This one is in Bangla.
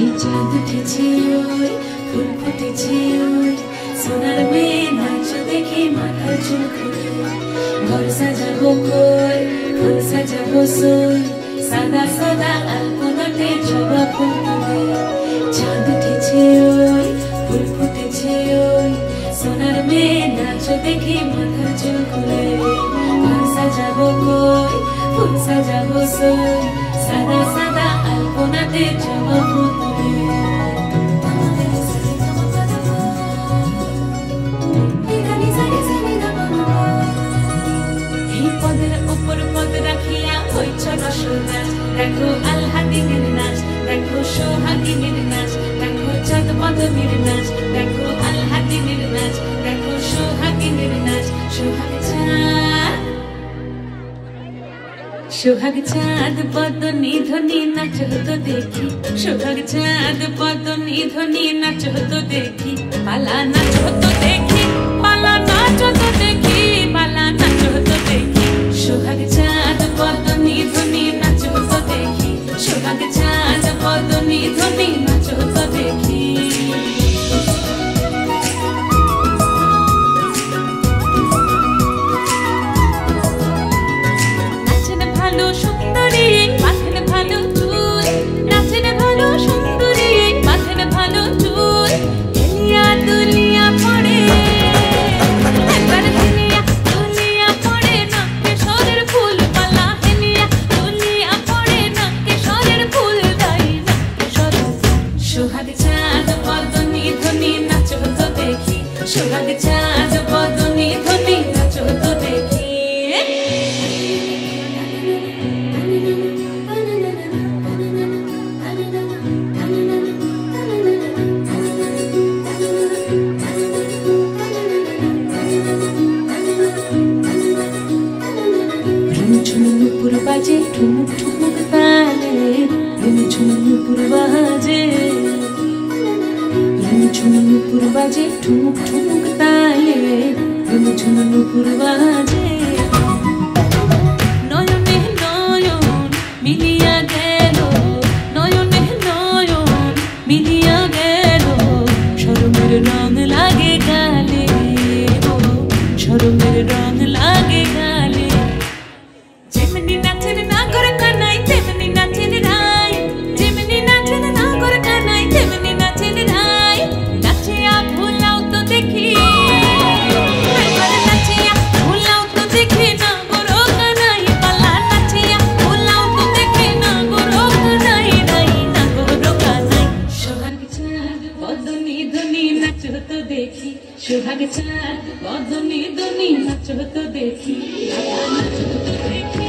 এই চাঁদ উঠেছে ওই ফুল ফুটেছে ওই সোনার মেয়ে নাচ দেখে মাথার চুল খুলে ঘর সাজাবো কই ফুল সাজাবো সই সাদা সাদা আলপনাতে জবা ফুল তুলে চাঁদ উঠেছে ওই ফুল ফুটেছে ওই সোনার মেয়ে নাচ দেখে মাথার চুল খুলে ঘর সাজাবো কই ফুল সাজাবো সই সাদা সাদা আলপনাতে জবা ফুল তুলে দেখো আল্লাদিনের নাচ দেখো সোহাগিনীর নাচ দেখো চাঁদ পদমীর নাচ দেখো আল্লাদিনের নাচ দেখো সোহাগিনীর নাচ সোহাগ চাঁদ পদনী ধ্বনি নাচ হতো দেখি সোহাগ চাঁদ পদনী ধ্বনি নাচ হতো দেখি পালা নাচ হতো দেখি পালা নাচ হতো দেখি পালা নাচ হতো দেখি সোহাগ চাঁদ পদনী ধ্বনি নাচ হতো দেখি সোহাগ চাঁদ পদনী ধ্বনি নাচ হতো দেখি নাচেন ভালো সুন্দরী মাথেন ভালো চুল নাচেন ভালো সুন্দরী মাথেন ভালো চুল হেলিয়া দুলিয়া পড়ে একবার হেলিয়া দুলিয়া পড়ে নাকে সরের ফুল পালা হেলিয়া দুলিয়া পড়ে নাকে সরের ফুল দাই নাকে সরের সোহাগ চাঁদ পদনী ধ্বনি নাচ হতো দেখি সোহাগ চাঁদ পদনী ধ্বনি নাচ হতো দেখি ঝুমুর বাজে ঠুমুক ঠুমুক তালে ঝুমুর বাজে ঝুমুর বাজে ঠুমুক ঠুমুক তালে ঝুমুর বাজে নয়নে নয়ন মিলিয়া গেল নয়নে নয়ন মিলিয়া গেল শরমের রং লাগে গালে শরমের রং লাগে গালে যেমনি নাচেন না করে কানাই তেমনি নাচেন রাই যেমনি নাচেন না করে কানাই তেমনি নাচেন রাই নাচিয়া ভুলাও তো দেখি একবার নাচিয়া ভুলাও তো দেখি না গরো কানাই পালা নাচিয়া ভুলাও তো দেখি না গরো কানাই নাই না গরো কানাই সোহাগ চাঁদ পদনী ধ্বনি নাচ হতো দেখি সোহাগ চাঁদ পদনী ধ্বনি নাচ হতো দেখি নাচ হতো দেখি